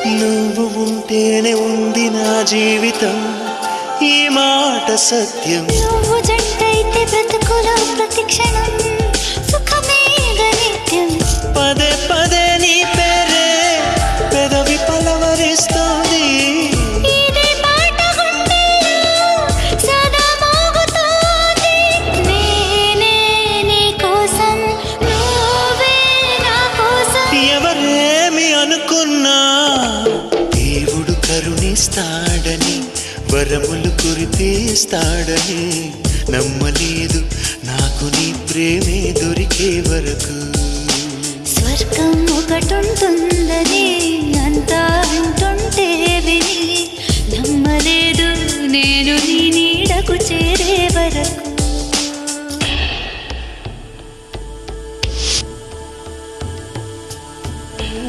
నువ్వు ఉంటేనే ఉంది నా జీవితం, ఈ మాట సత్యం. నువ్వు జంటైతే బ్రతుకులో ప్రతి క్షణం సుఖమే నిత్యం. పదే పదే నీ పేరే పెదవి పలవరిస్తోంది. ఇదే పాట గుండెల్లో సదా మోగుతోంది. నేనే నీ కోసం, నువ్వే నా కోసం. ఎవరేమి అనుకున్నా దేవుడు కరుణిస్తాడని, వరములు కురిపిస్తాడని నమ్మలేదు నాకు నీ ప్రేమే దొరికే వరకు. స్వర్గం ఒకటుంటుంది